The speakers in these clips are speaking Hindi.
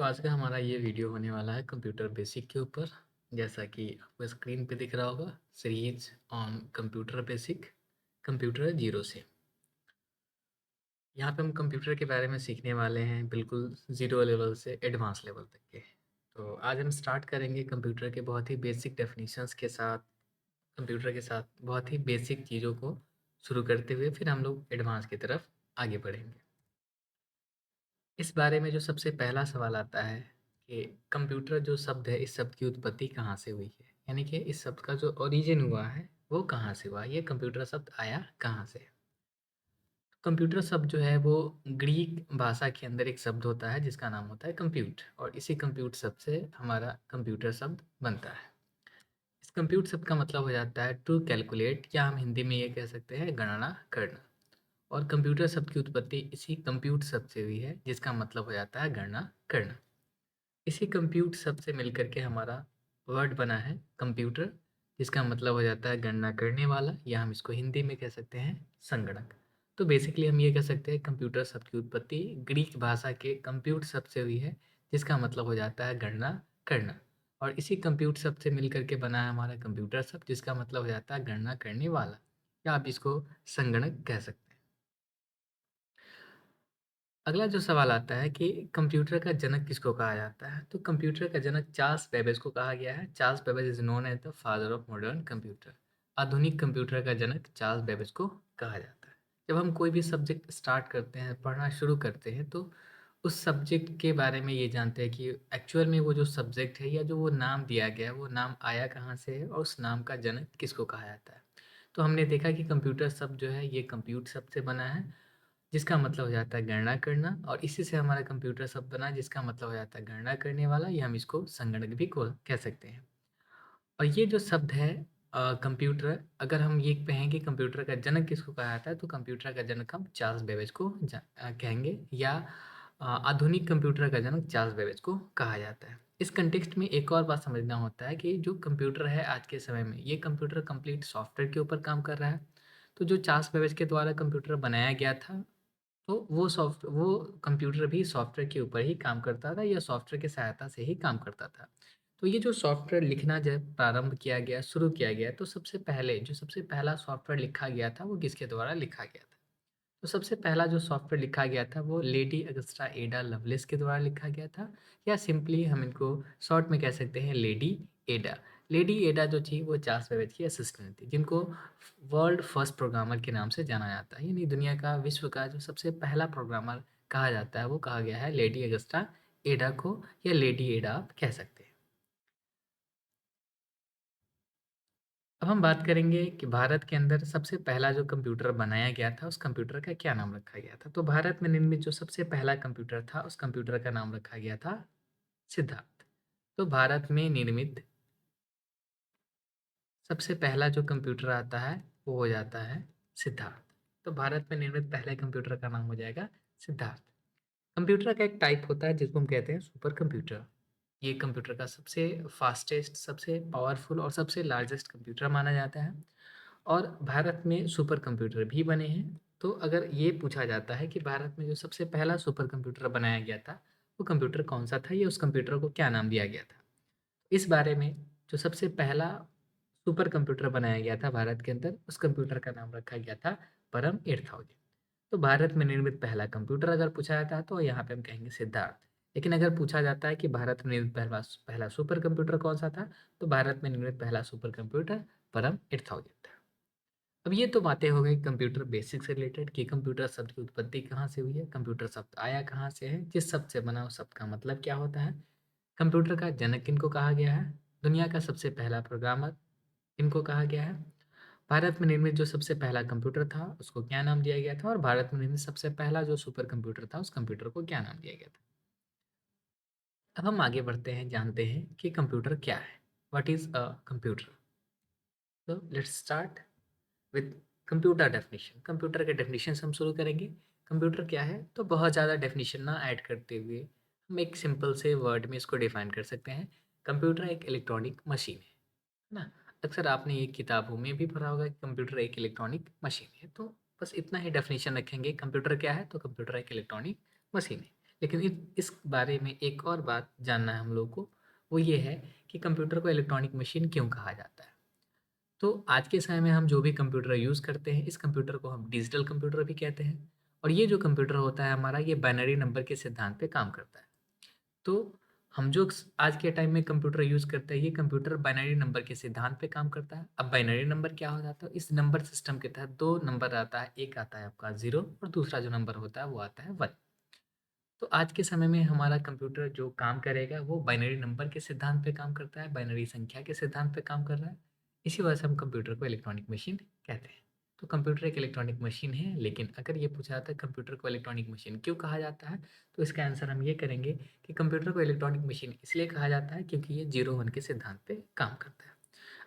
तो आज का हमारा ये वीडियो होने वाला है कंप्यूटर बेसिक के ऊपर। जैसा कि आपको स्क्रीन पे दिख रहा होगा, series on computer basic, computer zero से। यहाँ पे हम कंप्यूटर के बारे में सीखने वाले हैं, बिल्कुल ज़ीरो लेवल से एडवांस लेवल तक के। तो आज हम स्टार्ट करेंगे कंप्यूटर के बहुत ही बेसिक डेफिनेशंस के साथ, कंप्यूटर के साथ बहुत ही बेसिक चीज़ों को शुरू करते हुए फिर हम लोग एडवांस की तरफ आगे बढ़ेंगे। इस बारे में जो सबसे पहला सवाल आता है कि कंप्यूटर जो शब्द है, इस शब्द की उत्पत्ति कहाँ से हुई है? यानी कि इस शब्द का जो ओरिजिन हुआ है, वो कहाँ से हुआ? ये कंप्यूटर शब्द आया कहाँ से? कंप्यूटर शब्द जो है वो ग्रीक भाषा के अंदर एक शब्द होता है जिसका नाम होता है कंप्यूट, और इसी कंप्यूट शब्द से हमारा कंप्यूटर शब्द बनता है। इस कंप्यूट शब्द का मतलब हो जाता है टू कैलकुलेट, या हम हिंदी में ये कह सकते हैं गणना करना। और कंप्यूटर शब्द की उत्पत्ति इसी कंप्यूट शब्द से हुई है जिसका मतलब हो जाता है गणना करना। इसी कंप्यूट शब्द से मिलकर के हमारा वर्ड बना है कंप्यूटर, जिसका मतलब हो जाता है गणना करने वाला, या हम इसको हिंदी में कह सकते हैं संगणक। तो बेसिकली हम ये कह सकते हैं कंप्यूटर शब्द की उत्पत्ति ग्रीक भाषा के कंप्यूट शब्द से हुई है, जिसका मतलब हो जाता है गणना करना। और इसी कंप्यूट शब्द से मिलकर के बना है हमारा कंप्यूटर शब्द, जिसका मतलब हो जाता है गणना करने वाला, या आप इसको संगणक कह सकते हैं। अगला जो सवाल आता है कि कंप्यूटर का जनक किसको कहा जाता है? तो कंप्यूटर का जनक चार्ल्स बेबेज को कहा गया है। Charles Babbage is known as the father of modern computer. आधुनिक कंप्यूटर का जनक चार्ल्स बेबेज को कहा जाता है। जब हम कोई भी सब्जेक्ट स्टार्ट करते हैं, पढ़ना शुरू करते हैं, तो उस सब्जेक्ट के बारे में ये जानते हैं कि एक्चुअल में वो जो सब्जेक्ट है या जो वो नाम दिया गया है, वो नाम आया कहाँ से है और उस नाम का जनक किसको कहा जाता है। तो हमने देखा कि कंप्यूटर शब्द जो है ये कंप्यूट शब्द से बना है, जिसका मतलब हो जाता है गणना करना, और इसी से हमारा कंप्यूटर शब्द बना जिसका मतलब हो जाता है गणना करने वाला, या हम इसको संगणक भी कह सकते हैं। और ये जो शब्द है कंप्यूटर, अगर हम ये कहें कि कंप्यूटर का जनक किसको कहा जाता है, तो कंप्यूटर का जनक हम चार्ल्स बेबेज को कहेंगे, या आधुनिक कंप्यूटर का जनक चार्ल्स बेबेज को कहा जाता है। इस कंटेक्स्ट में एक और बात समझना होता है कि जो कंप्यूटर है आज के समय में, ये कंप्यूटर कंप्लीट सॉफ्टवेयर के ऊपर काम कर रहा है। तो जो चार्ल्स बेबेज के द्वारा कंप्यूटर बनाया गया था, तो वो कंप्यूटर भी सॉफ्टवेयर के ऊपर ही काम करता था, या सॉफ्टवेयर की सहायता से ही काम करता था। तो ये जो सॉफ्टवेयर लिखना जब प्रारंभ किया गया, शुरू किया गया, तो सबसे पहला सॉफ्टवेयर लिखा गया था, वो किसके द्वारा लिखा गया था? तो सबसे पहला जो सॉफ्टवेयर लिखा गया था, वो लेडी अगस्टा एडा लवलेस के द्वारा लिखा गया था, या सिंपली हम इनको शॉर्ट में कह सकते हैं लेडी एडा। लेडी एडा जो थी वो चार्ल्स बेबेज की असिस्टेंट थी, जिनको वर्ल्ड फर्स्ट प्रोग्रामर के नाम से जाना जाता है, यानी दुनिया का, विश्व का जो सबसे पहला प्रोग्रामर कहा जाता है, वो कहा गया है लेडी अगस्टा एडा को, या लेडी एडा आप कह सकते हैं। अब हम बात करेंगे कि भारत के अंदर सबसे पहला जो कंप्यूटर बनाया गया था, उस कंप्यूटर का क्या नाम रखा गया था? तो भारत में निर्मित जो सबसे पहला कंप्यूटर था, उस कंप्यूटर का नाम रखा गया था सिद्धार्थ। तो भारत में निर्मित सबसे पहला जो कंप्यूटर आता है, वो हो जाता है सिद्धार्थ। तो भारत में निर्मित पहले कंप्यूटर का नाम हो जाएगा सिद्धार्थ। कंप्यूटर का एक टाइप होता है जिसको हम कहते हैं सुपर कंप्यूटर। ये कंप्यूटर का सबसे फास्टेस्ट, सबसे पावरफुल और सबसे लार्जेस्ट कंप्यूटर माना जाता है। और भारत में सुपर कंप्यूटर भी बने हैं। तो अगर ये पूछा जाता है कि भारत में जो सबसे पहला सुपर कंप्यूटर बनाया गया था, वो कंप्यूटर कौन-सा था? या उस कंप्यूटर को क्या नाम दिया गया था? इस बारे में जो सबसे पहला सुपर कंप्यूटर बनाया गया था भारत के अंदर, उस कंप्यूटर का नाम रखा गया था परम 8000। तो भारत में निर्मित पहला कंप्यूटर अगर पूछा जाता है, तो यहाँ पे हम कहेंगे सिद्धार्थ। लेकिन अगर पूछा जाता है कि भारत में निर्मित पहला पहला सुपर कंप्यूटर कौन-सा था? तो भारत में निर्मित पहला सुपर कंप्यूटर परम 8000 था। अब ये तो बातें हो गई कंप्यूटर बेसिक से रिलेटेड कि कंप्यूटर शब्द की उत्पत्ति कहाँ से हुई है, कंप्यूटर शब्द आया कहाँ से है, जिस शब्द से बना उस शब्द का मतलब क्या होता है, कंप्यूटर का जनक किनको कहा गया है, दुनिया का सबसे पहला प्रोग्रामर किनको कहा गया है, भारत में निर्मित जो सबसे पहला कंप्यूटर था उसको क्या नाम दिया गया था, और भारत में निर्मित सबसे पहला जो सुपर कंप्यूटर था उस कंप्यूटर को क्या नाम दिया गया था। अब हम आगे बढ़ते हैं, जानते हैं कि कंप्यूटर क्या है, व्हाट इज़ अ कंप्यूटर। तो let's start with computer definition. Computer के डेफिनेशन से हम शुरू करेंगे। कंप्यूटर क्या है, तो बहुत ज़्यादा डेफिनेशन ना ऐड करते हुए हम एक सिंपल से वर्ड में इसको डिफाइन कर सकते हैं। कंप्यूटर एक इलेक्ट्रॉनिक मशीन है ना? अक्सर आपने ये किताबों में भी पढ़ा होगा कि कंप्यूटर एक इलेक्ट्रॉनिक मशीन है। तो बस इतना ही डेफिनेशन रखेंगे, कंप्यूटर क्या है, तो कंप्यूटर एक इलेक्ट्रॉनिक मशीन है। लेकिन इस बारे में एक और बात जानना है हम लोग को, वो ये है कि कंप्यूटर को इलेक्ट्रॉनिक मशीन क्यों कहा जाता है। तो आज के समय में हम जो भी कंप्यूटर यूज़ करते हैं, इस कंप्यूटर को हम डिजिटल कंप्यूटर भी कहते हैं। और ये जो कंप्यूटर होता है हमारा, ये बाइनरी नंबर के सिद्धांत पे काम करता है। तो हम जो आज के टाइम में कंप्यूटर यूज़ करते हैं, ये कंप्यूटर बाइनरी नंबर के सिद्धांत पे काम करता है। अब बाइनरी नंबर क्या हो जाता है, इस नंबर सिस्टम के तहत दो नंबर आता है, एक आता है आपका ज़ीरो और दूसरा जो नंबर होता है वो आता है वन। तो आज के समय में हमारा कंप्यूटर जो काम करेगा वो बाइनरी नंबर के सिद्धांत पे काम करता है, बाइनरी संख्या के सिद्धांत पे काम कर रहा है। इसी वजह से हम कंप्यूटर को इलेक्ट्रॉनिक मशीन कहते हैं। तो कंप्यूटर एक इलेक्ट्रॉनिक मशीन है, लेकिन अगर ये पूछा जाता है कंप्यूटर को इलेक्ट्रॉनिक मशीन क्यों कहा जाता है, तो इसका आंसर हम ये करेंगे कि कंप्यूटर को इलेक्ट्रॉनिक मशीन इसलिए कहा जाता है क्योंकि ये 0-1 के सिद्धांत पे काम करता है।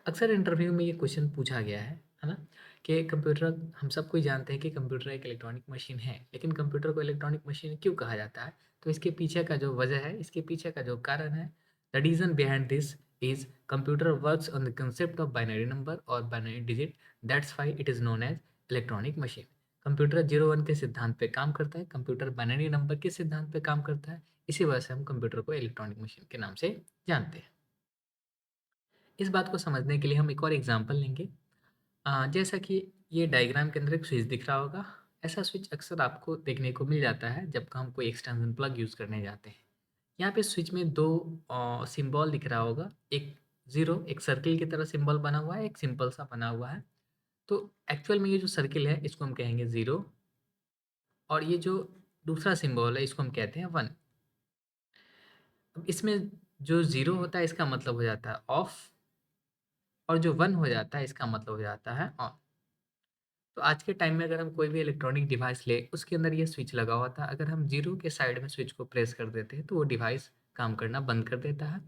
अक्सर इंटरव्यू में ये क्वेश्चन पूछा गया है ना? कि कंप्यूटर, हम सब कोई जानते हैं कि कंप्यूटर एक इलेक्ट्रॉनिक मशीन है, लेकिन कंप्यूटर को इलेक्ट्रॉनिक मशीन क्यों कहा जाता है? तो इसके पीछे का जो वजह है, इसके पीछे का जो कारण है, the reason behind this is computer works on the concept of binary number और binary digit, that's why it is known as electronic machine. Computer 0-1 के सिद्धांत पे काम करता है, कंप्यूटर बाइनरी नंबर के सिद्धांत पे काम करता है, इसी वजह से हम कंप्यूटर को इलेक्ट्रॉनिक मशीन के नाम से जानते हैं। इस बात को समझने के लिए हम एक और एग्जांपल लेंगे। जैसा कि ये डायग्राम के अंदर एक स्विच दिख रहा होगा, ऐसा स्विच अक्सर आपको देखने को मिल जाता है जब हम कोई एक्सटेंशन प्लग यूज़ करने जाते हैं। यहाँ पे स्विच में दो सिंबल दिख रहा होगा, एक ज़ीरो, एक सर्किल की तरह सिंबल बना हुआ है, एक सिंपल सा बना हुआ है। तो एक्चुअल में ये जो सर्किल है इसको हम कहेंगे ज़ीरो, और ये जो दूसरा सिंबल है इसको हम कहते हैं वन। अब इसमें जो ज़ीरो होता है इसका मतलब हो जाता है ऑफ, और जो वन हो जाता है इसका मतलब हो जाता है ऑन। तो आज के टाइम में अगर हम कोई भी इलेक्ट्रॉनिक डिवाइस ले, उसके अंदर ये स्विच लगा हुआ था, अगर हम ज़ीरो के साइड में स्विच को प्रेस कर देते हैं तो वो डिवाइस काम करना बंद कर देता है,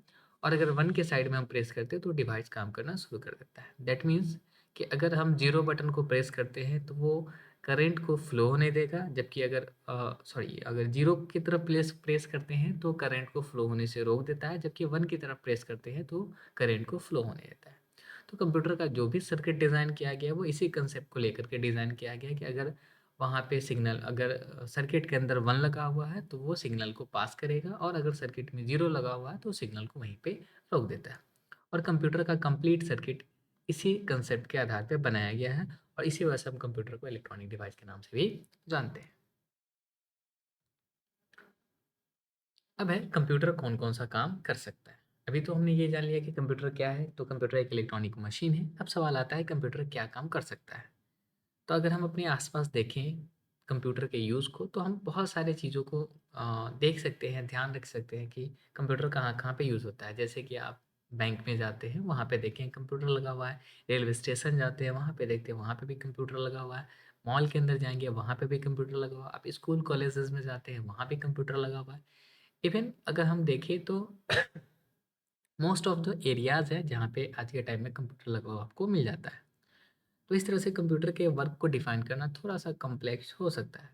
और अगर वन के साइड में हम प्रेस करते हैं तो डिवाइस काम करना शुरू कर देता है। दैट मीन्स कि अगर हम ज़ीरो बटन को प्रेस करते हैं तो वो करंट को फ्लो होने देगा, जबकि अगर अगर ज़ीरो की तरफ प्रेस प्रेस करते हैं तो करंट को फ्लो होने से रोक देता है, जबकि वन की तरफ प्रेस करते हैं तो करंट को फ्लो होने देता है। तो कंप्यूटर का जो भी सर्किट डिज़ाइन किया गया है वो इसी कंसेप्ट को लेकर के डिज़ाइन किया गया है कि अगर वहाँ पे सिग्नल, अगर सर्किट के अंदर 1 लगा हुआ है तो वो सिग्नल को पास करेगा, और अगर सर्किट में 0 लगा हुआ है तो सिग्नल को वहीं पे रोक देता है। और कंप्यूटर का कंप्लीट सर्किट इसी कंसेप्ट के आधार पे बनाया गया है, और इसी वजह से हम कंप्यूटर को इलेक्ट्रॉनिक डिवाइस के नाम से भी जानते हैं। अब है कंप्यूटर कौन-कौन सा काम कर सकता है। अभी तो हमने ये जान लिया कि कंप्यूटर क्या है, तो कंप्यूटर एक इलेक्ट्रॉनिक मशीन है। अब सवाल आता है कंप्यूटर क्या काम कर सकता है? तो अगर हम अपने आसपास देखें कंप्यूटर के यूज़ को, तो हम बहुत सारे चीज़ों को देख सकते हैं, ध्यान रख सकते हैं कि कंप्यूटर कहाँ-कहाँ पे यूज़ होता है। जैसे कि आप बैंक में जाते हैं, वहाँ पे देखें कंप्यूटर लगा हुआ है, रेलवे स्टेशन जाते हैं, वहाँ पे देखते हैं, वहाँ पे भी कंप्यूटर लगा हुआ है, मॉल के अंदर जाएँगे, वहाँ पे भी कंप्यूटर लगा हुआ है, आप स्कूल कॉलेजेस में जाते हैं, वहाँ भी कंप्यूटर लगा हुआ है। इवन अगर हम देखें तो मोस्ट ऑफ द एरियाज़ हैं, जहाँ पे आज के टाइम में कंप्यूटर लगा हुआ आपको मिल जाता है। तो इस तरह से कंप्यूटर के वर्क को डिफाइन करना थोड़ा-सा कॉम्प्लेक्स हो सकता है।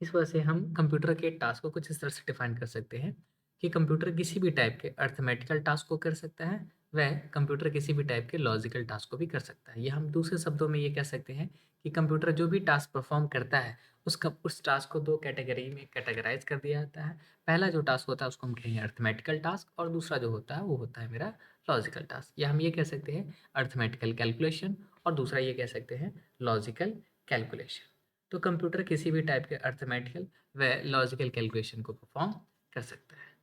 इस वजह से हम कंप्यूटर के टास्क को कुछ इस तरह से डिफाइन कर सकते हैं कि कंप्यूटर किसी भी टाइप के अरिथमेटिकल टास्क को कर सकता है, वह कंप्यूटर किसी भी टाइप के लॉजिकल टास्क को भी कर सकता है। या हम दूसरे शब्दों में ये कह सकते हैं कि कंप्यूटर जो भी टास्क परफॉर्म करता है, उस टास्क को 2 कैटेगरी में कैटेगराइज़ कर दिया जाता है। पहला जो टास्क होता है उसको हम कहेंगे अरिथमेटिकल टास्क, और दूसरा जो होता है वो होता है मेरा लॉजिकल टास्क। या हम ये कह सकते हैं अरिथमेटिकल कैलकुलेशन, और दूसरा ये कह सकते हैं लॉजिकल कैलकुलेशन। तो कंप्यूटर किसी भी टाइप के अरिथमेटिकल व लॉजिकल कैलकुलेशन को परफॉर्म कर सकता है।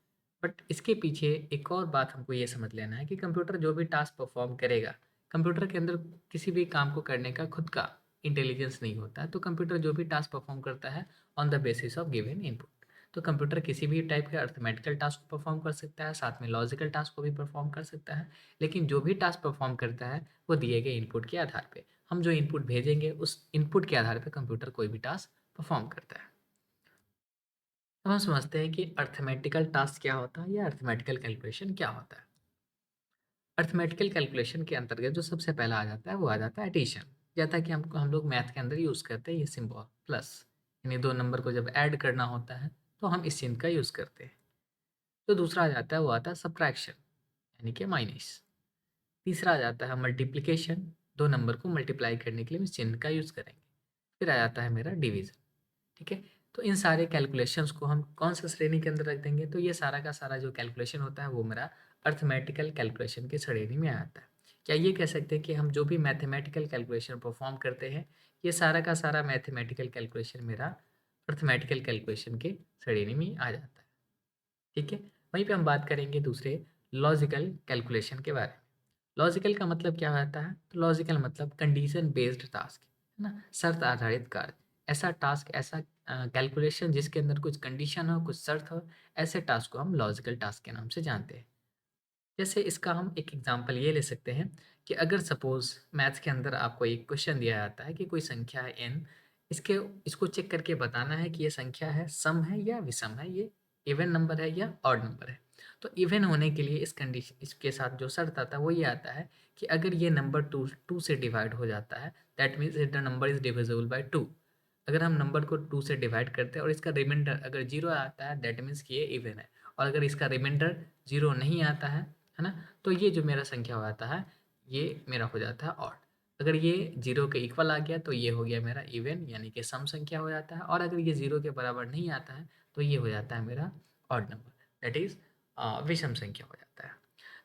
बट इसके पीछे एक और बात हमको ये समझ लेना है कि कंप्यूटर जो भी टास्क परफॉर्म करेगा, कंप्यूटर के अंदर किसी भी काम को करने का खुद का इंटेलिजेंस नहीं होता है। तो कंप्यूटर जो भी टास्क परफॉर्म करता है on the basis of given input. तो कंप्यूटर किसी भी टाइप के अरिथमेटिकल टास्क को परफॉर्म कर सकता है, साथ में लॉजिकल टास्क को भी परफॉर्म कर सकता है, लेकिन जो भी टास्क परफॉर्म करता है वो दिए गए इनपुट के आधार पे, हम जो इनपुट भेजेंगे उस इनपुट के आधार पे कंप्यूटर कोई भी टास्क परफॉर्म करता है। अब हम समझते हैं कि अरिथमेटिकल टास्क क्या होता है या अरिथमेटिकल कैलकुलेशन क्या होता है। अरिथमेटिकल कैलकुलेशन के अंतर्गत जो सबसे पहला आ जाता है वो आ जाता है एडिशन। जैसा कि हम लोग मैथ के अंदर यूज़ करते हैं ये सिंबल प्लस, यानी दो नंबर को जब ऐड करना होता है तो हम इस चिन्ह का यूज़ करते हैं। तो दूसरा आ जाता है वो आता है सब्ट्रैक्शन, यानी कि माइनस। तीसरा आ जाता है मल्टीप्लिकेशन, दो नंबर को मल्टीप्लाई करने के लिए हम इस चिन्ह का यूज़ करेंगे। फिर आ जाता है मेरा डिवीज़न। ठीक है? तो इन सारे कैलकुलेशंस को हम कौन सा श्रेणी के अंदर रख देंगे, तो ये सारा का सारा जो कैलकुलेशन होता है वो मेरा अर्थमेटिकल कैलकुलेशन की श्रेणी में आता है। क्या ये कह सकते हैं कि हम जो भी मैथमेटिकल कैलकुलेशन परफॉर्म करते हैं, ये सारा का सारा मैथमेटिकल कैलकुलेशन मेरा अर्थमेटिकल कैलकुलेशन के श्रेणी में आ जाता है। ठीक है, वहीं पे हम बात करेंगे दूसरे लॉजिकल कैलकुलेशन के बारे में। लॉजिकल का मतलब क्या होता है, तो लॉजिकल मतलब कंडीशन बेस्ड टास्क, है ना, शर्त आधारित कार्य। ऐसा टास्क, ऐसा कैलकुलेशन जिसके अंदर कुछ कंडीशन हो, कुछ शर्त हो, ऐसे टास्क को हम लॉजिकल टास्क के नाम से जानते हैं। जैसे इसका हम एक एग्जांपल ये ले सकते हैं कि अगर सपोज मैथ्स के अंदर आपको एक क्वेश्चन दिया जाता है कि कोई संख्या है n, इसके इसको चेक करके बताना है कि ये संख्या है सम है या विषम है, ये इवन नंबर है या ऑड नंबर है। तो इवन होने के लिए इस कंडीशन, इसके साथ जो शर्त आता है वो ये आता है कि अगर ये नंबर टू से डिवाइड हो जाता है, that means the number is divisible by 2। अगर हम नंबर को 2 से डिवाइड करते हैं और इसका रिमाइंडर अगर 0 आता है, दैट मीन्स कि ये इवन है। और अगर इसका रिमाइंडर 0 नहीं आता है ना, तो ये जो मेरा संख्या हो जाता है, ये मेरा हो जाता है ऑड। अगर ये 0 के इक्वल आ गया तो ये हो गया मेरा इवन, यानी कि सम संख्या हो जाता है। और अगर ये 0 के बराबर नहीं आता है तो ये हो जाता है मेरा ऑड नंबर, दैट इज़ विषम संख्या हो जाता है।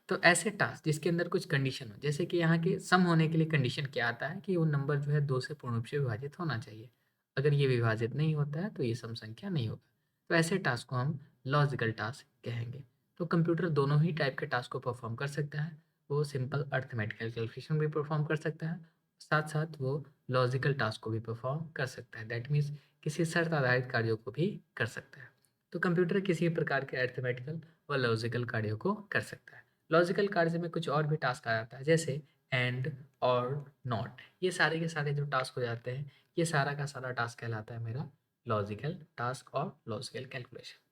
तो ऐसे टास्क जिसके अंदर कुछ कंडीशन हो, जैसे कि यहाँ के सम होने के लिए कंडीशन क्या आता है कि वो नंबर जो है 2 से पूर्ण रूप से विभाजित होना चाहिए। अगर ये विभाजित नहीं होता है तो ये सम संख्या नहीं होगा। तो ऐसे टास्क को हम लॉजिकल टास्क कहेंगे। तो कंप्यूटर दोनों ही टाइप के टास्क को परफॉर्म कर सकता है। वो सिंपल अर्थमेटिकल कैलकुलेशन भी परफॉर्म कर सकता है, साथ साथ वो लॉजिकल टास्क को भी परफॉर्म कर सकता है, दैट मीन्स किसी शर्त आधारित कार्यों को भी कर सकता है। तो कंप्यूटर किसी भी प्रकार के अर्थमेटिकल व लॉजिकल कार्यों को कर सकता है। लॉजिकल कार्य में कुछ और भी टास्क आ जाता है, जैसे एंड और नॉट। ये सारे के सारे जो टास्क हो जाते हैं, ये सारा का सारा टास्क कहलाता है मेरा लॉजिकल टास्क और लॉजिकल कैलकुलेशन।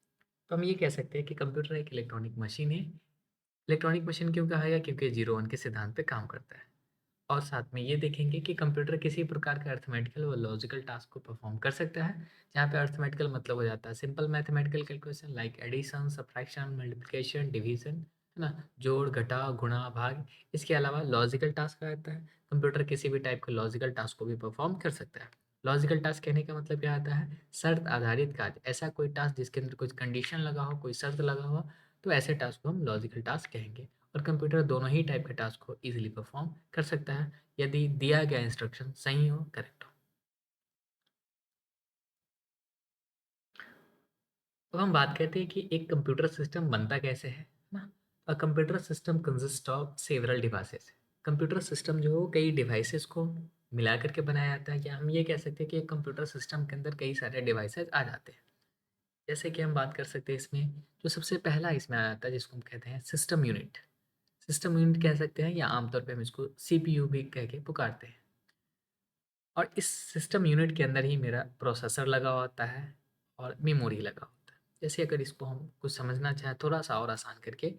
तो हम ये कह सकते हैं कि कंप्यूटर एक इलेक्ट्रॉनिक मशीन है। इलेक्ट्रॉनिक मशीन क्यों कहा गया, क्योंकि 0 1 के सिद्धांत पे काम करता है। और साथ में ये देखेंगे कि कंप्यूटर किसी प्रकार का अर्थमेटिकल व लॉजिकल टास्क को परफॉर्म कर सकता है, जहाँ पे अर्थमेटिकल मतलब हो जाता है simple mathematical calculation like addition, subtraction, multiplication, division, है ना, जोड़, घटा, गुणा, भाग। इसके अलावा लॉजिकल टास्क आ जाता है, कंप्यूटर किसी भी टाइप के लॉजिकल टास्क को भी परफॉर्म कर सकता है। लॉजिकल टास्क कहने का मतलब क्या आता है, शर्त आधारित कार्य। ऐसा कोई टास्क जिसके अंदर कुछ कंडीशन लगा हो, कोई शर्त लगा हो, तो ऐसे टास्क को हम लॉजिकल टास्क कहेंगे। और कंप्यूटर दोनों ही टाइप के टास्क को इजीली परफॉर्म कर सकता है यदि दिया गया इंस्ट्रक्शन सही हो, करेक्ट हो। अब हम बात करते हैं कि एक कंप्यूटर सिस्टम बनता कैसे है ना। A computer system consist of several devices. Computer system जो हो कई डिवाइसेस को मिला करके बनाया जाता है, या हम ये कह सकते हैं कि एक कंप्यूटर सिस्टम के अंदर कई सारे डिवाइसेस आ जाते हैं। जैसे कि हम बात कर सकते हैं इसमें, जो सबसे पहला इसमें आ जाता है जिसको हम कहते हैं सिस्टम यूनिट। सिस्टम यूनिट कह सकते हैं, या आमतौर पे हम इसको सीपीयू भी कह के पुकारते हैं। और इस सिस्टम यूनिट के अंदर ही मेरा प्रोसेसर लगा होता है और मेमोरी लगा होता है। जैसे अगर इसको हम कुछ समझना चाहें थोड़ा सा और आसान करके,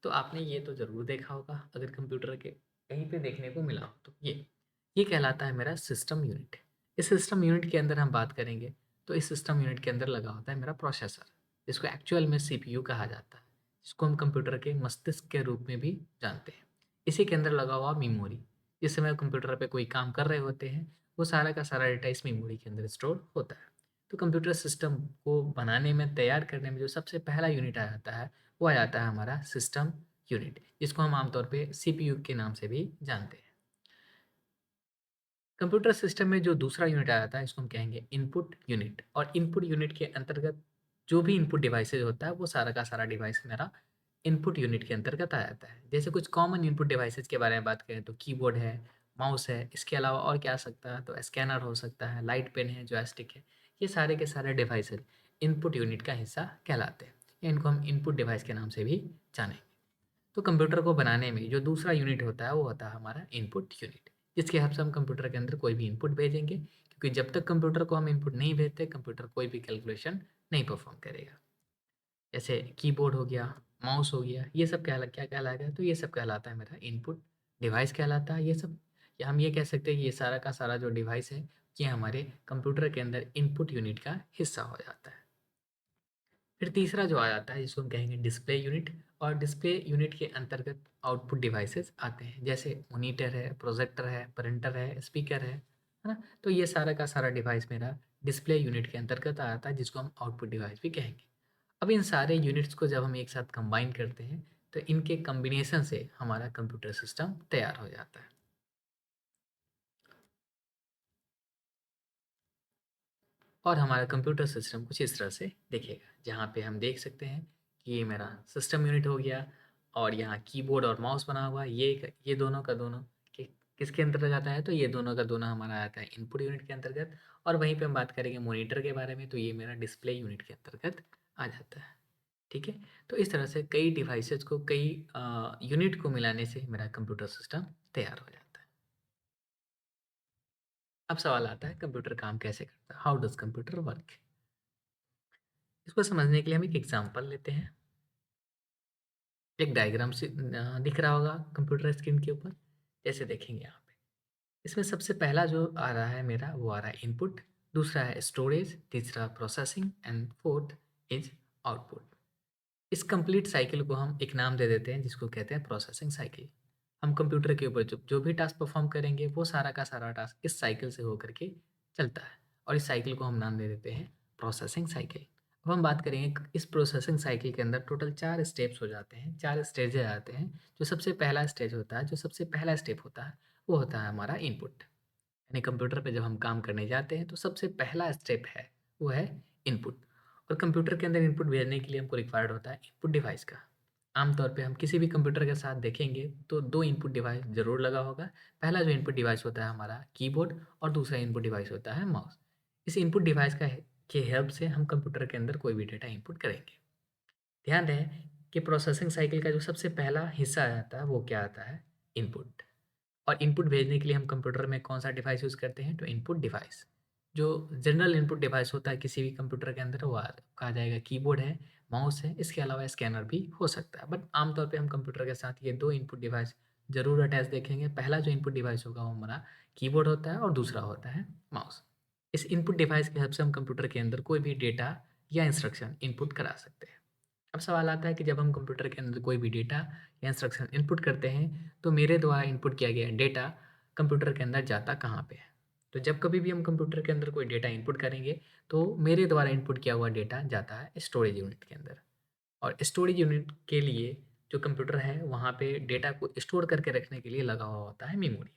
तो आपने ये तो ज़रूर देखा होगा, अगर कंप्यूटर के कहीं पे देखने को मिला हो तो ये कहलाता है मेरा सिस्टम यूनिट। इस सिस्टम यूनिट के अंदर हम बात करेंगे, तो इस सिस्टम यूनिट के अंदर लगा होता है मेरा प्रोसेसर, जिसको एक्चुअल में सीपीयू कहा जाता है, जिसको हम कंप्यूटर के मस्तिष्क के रूप में भी जानते हैं। इसी के अंदर लगा हुआ मेमोरी, जिस समय कंप्यूटर पे कोई काम कर रहे होते हैं, वो सारा का सारा डेटा इस मेमोरी के अंदर स्टोर होता है। तो कंप्यूटर सिस्टम को बनाने में, तैयार करने में जो सबसे पहला यूनिट आ जाता है, वो आ जाता है हमारा सिस्टम यूनिट, जिसको हम आमतौर पे सीपीयू के नाम से भी जानते हैं। कंप्यूटर सिस्टम में जो दूसरा यूनिट आ जाता है, इसको हम कहेंगे इनपुट यूनिट। और इनपुट यूनिट के अंतर्गत जो भी इनपुट डिवाइसेज होता है, वो सारा का सारा डिवाइस मेरा इनपुट यूनिट के अंतर्गत आ जाता है। जैसे कुछ कॉमन इनपुट डिवाइसेज के बारे में बात करें तो कीबोर्ड है, माउस है, इसके अलावा और क्या आ सकता है, तो स्कैनर हो सकता है, लाइट पेन है, जॉयस्टिक है। ये सारे के सारे डिवाइसेज इनपुट यूनिट का हिस्सा कहलाते हैं, या इनको हम इनपुट डिवाइस के नाम से भी जानेंगे। तो कंप्यूटर को बनाने में जो दूसरा यूनिट होता है, वो होता है हमारा इनपुट यूनिट, जिसके हिसाब से हम कंप्यूटर के अंदर कोई भी इनपुट भेजेंगे, क्योंकि जब तक कंप्यूटर को हम इनपुट नहीं भेजते, कंप्यूटर कोई भी कैलकुलेशन नहीं परफॉर्म करेगा। जैसे कीबोर्ड हो गया, माउस हो गया, ये सब क्या कहलाएगा, तो ये सब कहलाता है मेरा इनपुट डिवाइस कहलाता है ये सब। या हम ये कह सकते हैं कि ये सारा का सारा जो डिवाइस है, ये हमारे कंप्यूटर के अंदर इनपुट यूनिट का हिस्सा हो जाता है। फिर तीसरा जो आ जाता है, जिसको हम कहेंगे डिस्प्ले यूनिट। और डिस्प्ले यूनिट के अंतर्गत आउटपुट डिवाइसेस आते हैं, जैसे मॉनिटर है, प्रोजेक्टर है, प्रिंटर है, स्पीकर है ना। तो ये सारा का सारा डिवाइस मेरा डिस्प्ले यूनिट के अंतर्गत आ जाता है, जिसको हम आउटपुट डिवाइस भी कहेंगे। अब इन सारे यूनिट्स को जब हम एक साथ कंबाइन करते हैं, तो इनके कॉम्बिनेशन से हमारा कंप्यूटर सिस्टम तैयार हो जाता है। और हमारा कंप्यूटर सिस्टम कुछ इस तरह से दिखेगा, जहाँ पे हम देख सकते हैं कि ये मेरा सिस्टम यूनिट हो गया, और यहाँ कीबोर्ड और माउस बना हुआ है। ये दोनों का दोनों किसके अंतर्गत आता है, तो ये दोनों का दोनों हमारा आता है इनपुट यूनिट के अंतर्गत। और वहीं पे हम बात करेंगे मॉनिटर के बारे में, तो ये मेरा डिस्प्ले यूनिट के अंतर्गत आ जाता है। ठीक है, तो इस तरह से कई डिवाइसेस को, कई यूनिट को मिलाने से मेरा कंप्यूटर सिस्टम तैयार हो जाता है। अब सवाल आता है, कंप्यूटर काम कैसे करता है, हाउ डज कंप्यूटर वर्क। इसको समझने के लिए हम एक एग्जांपल लेते हैं। एक डायग्राम से दिख रहा होगा कंप्यूटर स्क्रीन के ऊपर, जैसे देखेंगे यहाँ पे। इसमें सबसे पहला जो आ रहा है मेरा, वो आ रहा है इनपुट, दूसरा है स्टोरेज, तीसरा processing and fourth is output. इस कंप्लीट साइकिल को हम एक नाम दे देते हैं, जिसको कहते हैं प्रोसेसिंग साइकिल। हम कंप्यूटर के ऊपर जो जो भी टास्क परफॉर्म करेंगे, वो सारा का सारा टास्क इस साइकिल से होकर के चलता है, और इस साइकिल को हम नाम दे देते हैं प्रोसेसिंग साइकिल। अब हम बात करेंगे, इस प्रोसेसिंग साइकिल के अंदर टोटल 4 स्टेप्स हो जाते हैं, 4 स्टेजेस आते हैं। जो सबसे पहला स्टेज होता है, जो सबसे पहला स्टेप होता है, वो होता है हमारा इनपुट। यानी कंप्यूटर पे जब हम काम करने जाते हैं, तो सबसे पहला स्टेप है, वो है इनपुट। और कंप्यूटर के अंदर इनपुट भेजने के लिए हमको रिक्वायर्ड होता है इनपुट डिवाइस का। आमतौर पे हम किसी भी कंप्यूटर के साथ देखेंगे, तो 2 इनपुट डिवाइस ज़रूर लगा होगा। पहला जो इनपुट डिवाइस होता है हमारा कीबोर्ड, और दूसरा इनपुट डिवाइस होता है माउस। इस इनपुट डिवाइस का की हेल्प से हम कंप्यूटर के अंदर कोई भी डेटा इनपुट करेंगे। ध्यान रहे कि प्रोसेसिंग साइकिल का जो सबसे पहला हिस्सा आता है, वो क्या आता है, इनपुट। और इनपुट भेजने के लिए हम कंप्यूटर में कौन-सा डिवाइस यूज़ करते हैं, तो इनपुट डिवाइस। जो जनरल इनपुट डिवाइस होता है किसी भी कंप्यूटर के अंदर, वो कहा जाएगा कीबोर्ड है, माउस है, इसके अलावा स्कैनर भी हो सकता है। बट आमतौर पे हम कंप्यूटर के साथ ये 2 इनपुट डिवाइस ज़रूर अटैच देखेंगे। पहला जो इनपुट डिवाइस होगा, वो हमारा कीबोर्ड होता है, और दूसरा होता है माउस। इस इनपुट डिवाइस की हेल्प से हम कंप्यूटर के अंदर कोई भी डेटा या इंस्ट्रक्शन इनपुट करा सकते हैं। अब सवाल आता है कि जब हम कंप्यूटर के अंदर कोई भी डेटा या इंस्ट्रक्शन इनपुट करते हैं, तो मेरे द्वारा इनपुट किया गया डेटा कंप्यूटर के अंदर जाता कहाँ पे है? तो जब कभी भी हम कंप्यूटर के अंदर कोई डेटा इनपुट करेंगे, तो मेरे द्वारा इनपुट किया हुआ डेटा जाता है स्टोरेज यूनिट के अंदर। और स्टोरेज यूनिट के लिए जो कंप्यूटर है, वहाँ पे डेटा को स्टोर करके रखने के लिए लगा हुआ होता है मेमोरी।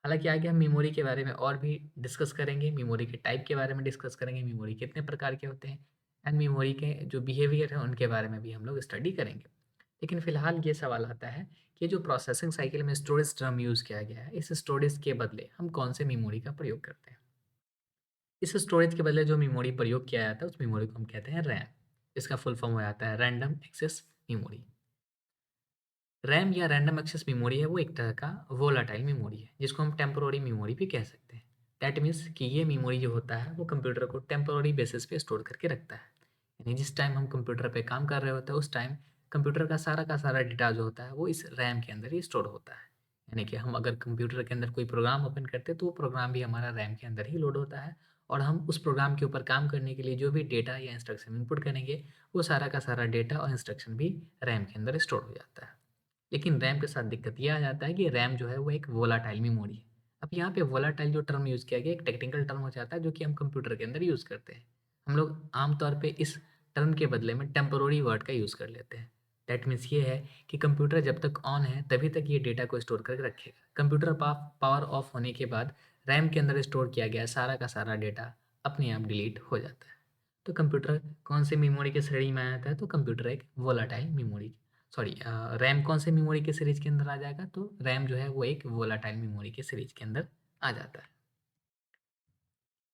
हालाँकि आगे हम मेमोरी के बारे में और भी डिस्कस करेंगे, मेमोरी के टाइप के बारे में डिस्कस करेंगे, मेमोरी कितने प्रकार के होते हैं, एंड मेमोरी के जो बिहेवियर है, उनके बारे में भी हम लोग स्टडी करेंगे। लेकिन फ़िलहाल ये सवाल आता है कि जो प्रोसेसिंग साइकिल में स्टोरेज टर्म यूज़ किया गया है, इस स्टोरेज के बदले हम कौन से मेमोरी का प्रयोग करते हैं? इस स्टोरेज के बदले जो मेमोरी प्रयोग किया जाता है, उस मेमोरी को हम कहते हैं रैम। इसका फुल फॉर्म हो जाता है रैंडम एक्सेस मेमोरी। रैम या रैंडम एक्सेस मेमोरी है, वो एक तरह का वोलाटाइल मेमोरी है, जिसको हम टेम्पोररी मेमोरी भी कह सकते हैं। दैट मीन्स कि ये मेमोरी जो होता है, वो कंप्यूटर को टेम्पोररी बेसिस पे स्टोर करके रखता है। यानी जिस टाइम हम कंप्यूटर पे काम कर रहे होते हैं, उस टाइम कंप्यूटर का सारा डेटा जो होता है, वो इस रैम के अंदर ही स्टोर होता है। यानी कि हम अगर कंप्यूटर के अंदर कोई प्रोग्राम ओपन करते हैं, तो वो प्रोग्राम भी हमारा रैम के अंदर ही लोड होता है, और हम उस प्रोग्राम के ऊपर काम करने के लिए जो भी डेटा या इंस्ट्रक्शन इनपुट करेंगे, वो सारा का सारा डेटा और इंस्ट्रक्शन भी रैम के अंदर स्टोर हो जाता है। लेकिन रैम के साथ दिक्कत ये आ जाता है कि रैम जो है, वो एक वोलाटाइल मेमोरी है। अब यहाँ पे वोलाटाइल जो टर्म यूज़ किया गया, एक टेक्निकल टर्म हो जाता है, जो कि हम कंप्यूटर के अंदर यूज़ करते हैं। हम लोग आमतौर पे इस टर्म के बदले में टेम्पोररी वर्ड का यूज़ कर लेते हैं। दैट मीन्स ये है कि कंप्यूटर जब तक ऑन है, तभी तक ये डेटा को स्टोर करके रखेगा। कंप्यूटर पावर ऑफ होने के बाद रैम के अंदर स्टोर किया गया सारा का सारा डेटा अपने आप डिलीट हो जाता है। तो कंप्यूटर कौन से मेमोरी की श्रेणी में आ जाता है, तो कंप्यूटर एक वोलाटाइल मेमोरी, सॉरी, रैम कौन से मेमोरी के सीरीज के अंदर आ जाएगा, तो रैम जो है, वो एक वोलाटाइल मेमोरी के सीरीज के अंदर आ जाता है।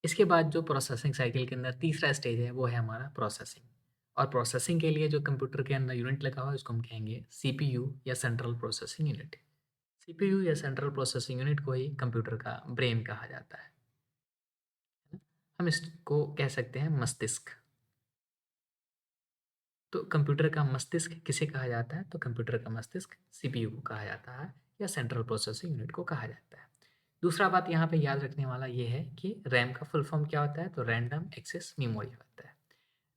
इसके बाद जो प्रोसेसिंग साइकिल के अंदर तीसरा स्टेज है, वो है हमारा प्रोसेसिंग। और प्रोसेसिंग के लिए जो कंप्यूटर के अंदर यूनिट लगा हुआ है, उसको हम कहेंगे सीपीयू या सेंट्रल प्रोसेसिंग यूनिट। सीपीयू या सेंट्रल प्रोसेसिंग यूनिट को ही कंप्यूटर का ब्रेन कहा जाता है। हम इसको कह सकते हैं मस्तिष्क। तो कंप्यूटर का मस्तिष्क किसे कहा जाता है, तो कंप्यूटर का मस्तिष्क सीपीयू को कहा जाता है, या सेंट्रल प्रोसेसिंग यूनिट को कहा जाता है। दूसरा बात यहाँ पे याद रखने वाला ये है कि रैम का फुल फॉर्म क्या होता है, तो रैंडम एक्सेस मेमोरी होता है।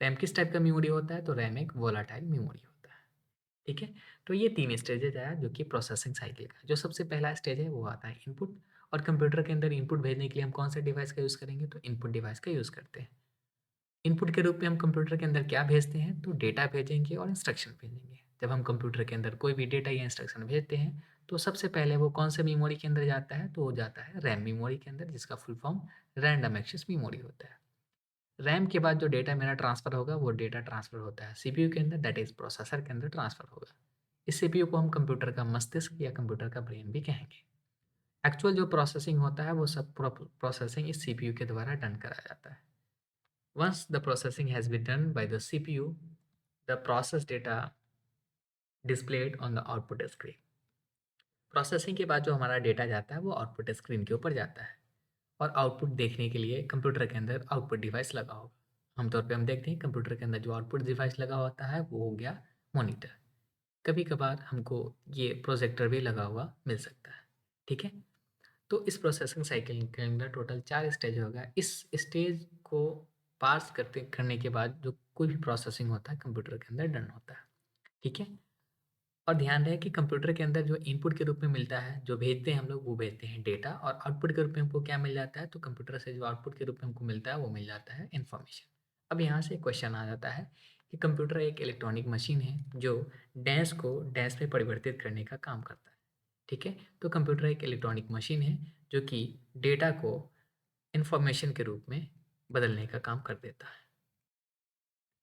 रैम किस टाइप का मेमोरी होता है, तो रैम एक वोलाटाइल मेमोरी होता है। ठीक है, तो ये 3 स्टेजेज आया जो कि प्रोसेसिंग साइकिल का। जो सबसे पहला स्टेज है, वो आता है इनपुट, और कंप्यूटर के अंदर इनपुट भेजने के लिए हम कौन से डिवाइस का यूज़ करेंगे? तो इनपुट डिवाइस का यूज़ करते हैं। इनपुट के रूप में हम कंप्यूटर के अंदर क्या भेजते हैं? तो डेटा भेजेंगे और इंस्ट्रक्शन भेजेंगे। जब हम कंप्यूटर के अंदर कोई भी डेटा या इंस्ट्रक्शन भेजते हैं, तो सबसे पहले वो कौन से मेमोरी के अंदर जाता है? तो वो जाता है रैम मेमोरी के अंदर, जिसका full form random access memory होता है। रैम के बाद जो डेटा मेरा ट्रांसफ़र होगा, वो डेटा ट्रांसफ़र होता है सीपीयू के अंदर, दैट इज़ प्रोसेसर के अंदर ट्रांसफ़र होगा। इस सीपीयू को हम कंप्यूटर का मस्तिष्क या कंप्यूटर का ब्रेन भी कहेंगे। एक्चुअल जो प्रोसेसिंग होता है, वो सब प्रोसेसिंग इस सीपीयू के द्वारा डन करा जाता है। Once the processing has been done by the CPU, the process data displayed on the output screen. Processing के बाद जो हमारा डेटा जाता है वो आउटपुट स्क्रीन के ऊपर जाता है और आउटपुट देखने के लिए कंप्यूटर के अंदर आउटपुट डिवाइस लगा होगा। आमतौर पे हम देखते हैं कंप्यूटर के अंदर जो आउटपुट डिवाइस लगा होता है वो हो गया मॉनिटर। कभी कभार हमको ये प्रोजेक्टर भी लगा हुआ मिल सकता है। ठीक है, तो इस प्रोसेसिंग साइकिल के अंदर टोटल 4 स्टेज होगा। इस स्टेज को पास करने के बाद जो कोई भी प्रोसेसिंग होता है कंप्यूटर के अंदर डन होता है। ठीक है, और ध्यान रहे कि कंप्यूटर के अंदर जो इनपुट के रूप में मिलता है, जो भेजते हैं हम लोग, वो भेजते हैं डेटा, और आउटपुट के रूप में हमको क्या मिल जाता है? तो कंप्यूटर से जो आउटपुट के रूप में हमको मिलता है वो मिल जाता है इन्फॉर्मेशन। अब यहाँ से क्वेश्चन आ जाता है कि कंप्यूटर एक इलेक्ट्रॉनिक मशीन है जो डैश को डैश में परिवर्तित करने का काम करता है। ठीक है, तो कंप्यूटर एक इलेक्ट्रॉनिक मशीन है जो कि डेटा को इन्फॉर्मेशन के रूप में बदलने का काम कर देता है।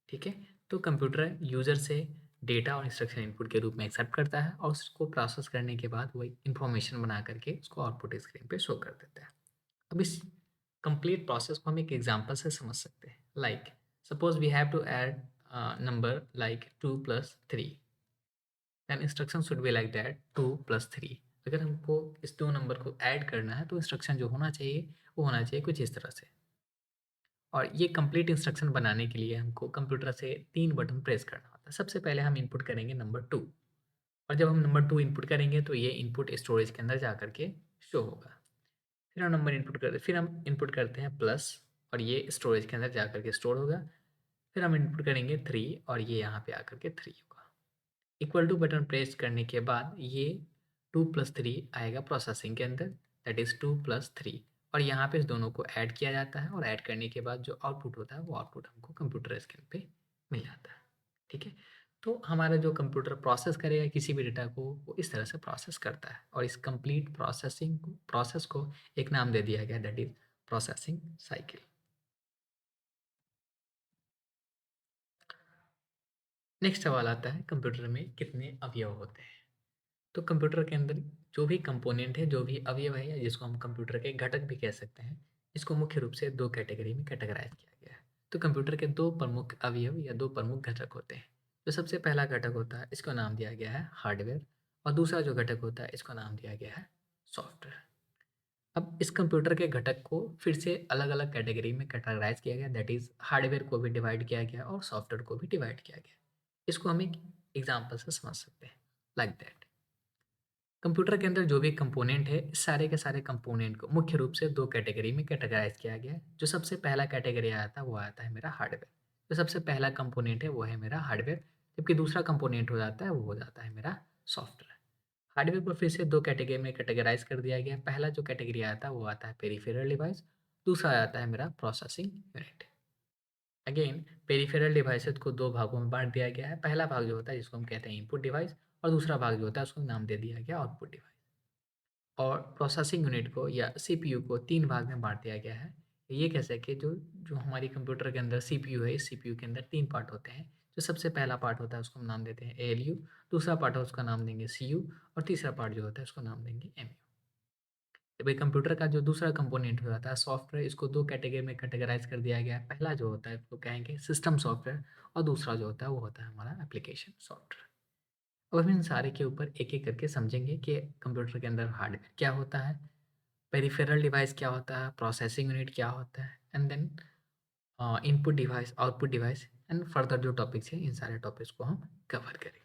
ठीक है, तो कंप्यूटर यूज़र से डेटा और इंस्ट्रक्शन इनपुट के रूप में एक्सेप्ट करता है और उसको प्रोसेस करने के बाद वो इन्फॉर्मेशन बना करके उसको आउटपुट स्क्रीन पे शो कर देता है। अब इस कंप्लीट प्रोसेस को हम एक एग्जांपल से समझ सकते हैं। Like suppose we have to add number like 2 + 3, then instruction should be like that 2 + 3। अगर हमको इस दो नंबर को ऐड करना है तो इंस्ट्रक्शन जो होना चाहिए वो होना चाहिए कुछ इस तरह से। और ये कंप्लीट इंस्ट्रक्शन बनाने के लिए हमको कंप्यूटर से 3 बटन प्रेस करना होता है। सबसे पहले हम इनपुट करेंगे नंबर 2, और जब हम नंबर 2 इनपुट करेंगे तो ये इनपुट स्टोरेज के अंदर जा करके शो होगा। फिर हम नंबर इनपुट करते फिर हम इनपुट करते हैं प्लस, और ये स्टोरेज के अंदर जा करके स्टोर होगा। फिर हम इनपुट करेंगे 3 और ये यहाँ पे आकर के 3 होगा। इक्वल टू बटन प्रेस करने के बाद ये 2 + 3 आएगा प्रोसेसिंग के अंदर, दैट इज़ 2 + 3, और यहाँ पे इस दोनों को ऐड किया जाता है, और ऐड करने के बाद जो आउटपुट होता है वो आउटपुट हमको कंप्यूटर स्क्रीन पे मिल जाता है। ठीक है, तो हमारा जो कंप्यूटर प्रोसेस करेगा किसी भी डेटा को, वो इस तरह से प्रोसेस करता है, और इस कंप्लीट प्रोसेस को एक नाम दे दिया गया, that is processing cycle. Next सवाल आता है कंप्यूटर में कितने अवयव होते हैं? तो कंप्यूटर के अंदर जो भी कंपोनेंट है, जो भी अवयव है, या जिसको हम कंप्यूटर के घटक भी कह सकते हैं, इसको मुख्य रूप से 2 कैटेगरी में कैटेगराइज़ किया गया है। तो कंप्यूटर के 2 प्रमुख अवयव या 2 प्रमुख घटक होते हैं। जो सबसे पहला घटक होता है, इसको नाम दिया गया है हार्डवेयर, और दूसरा जो घटक होता है, इसको नाम दिया गया है सॉफ्टवेयर। अब इस कंप्यूटर के घटक को फिर से अलग-अलग कैटेगरी में कैटेगराइज़ किया गया, दैट इज़ हार्डवेयर को भी डिवाइड किया गया और सॉफ्टवेयर को भी डिवाइड किया गया। इसको हम एक एग्ज़ाम्पल से समझ सकते हैं, लाइक दैट। कंप्यूटर के अंदर जो भी कंपोनेंट है, इस सारे के सारे कंपोनेंट को मुख्य रूप से 2 कैटेगरी में कैटेगराइज़ किया गया है। जो सबसे पहला कैटेगरी आता है, वो आता है मेरा हार्डवेयर। जो सबसे पहला कंपोनेंट है, वो है मेरा हार्डवेयर, जबकि दूसरा कंपोनेंट हो जाता है, वो हो जाता है मेरा सॉफ्टवेयर। हार्डवेयर को फिर से 2 कैटेगरी में कैटेगराइज़ कर दिया गया है। पहला जो कैटेगरी आता है, वो आता है पेरिफेरल डिवाइस, दूसरा आता है मेरा processing unit. Again peripheral devices को 2 भागों में बाँट दिया गया है। पहला भाग जो होता है, जिसको हम कहते हैं इनपुट डिवाइस, और दूसरा भाग जो होता है, उसको नाम दे दिया गया आउटपुट डिवाइस। और प्रोसेसिंग यूनिट को या सीपीयू को 3 भाग में बाँट दिया गया है। ये कह सकें जो जो हमारी कंप्यूटर के अंदर सीपीयू है, इस सीपीयू के अंदर 3 पार्ट होते हैं। जो सबसे पहला पार्ट होता है उसको हम नाम देते हैं एएलयू, दूसरा पार्ट है उसका नाम देंगे सीयू, और तीसरा पार्ट जो होता है उसको नाम देंगे एमयू। तो भाई कंप्यूटर का जो दूसरा कंपोनेंट हो जाता है सॉफ्टवेयर, इसको 2 कैटेगरी में कैटेगराइज़ कर दिया गया है। पहला जो होता है उसको कहेंगे सिस्टम सॉफ्टवेयर, और दूसरा जो होता है वो होता है हमारा एप्लीकेशन सॉफ्टवेयर। अब हम इन सारे के ऊपर एक-एक करके समझेंगे कि कंप्यूटर के अंदर हार्डवेयर क्या होता है, पेरिफेरल डिवाइस क्या होता है, प्रोसेसिंग यूनिट क्या होता है, and then input device, output device, and further जो टॉपिक्स हैं, इन सारे टॉपिक्स को हम कवर करेंगे।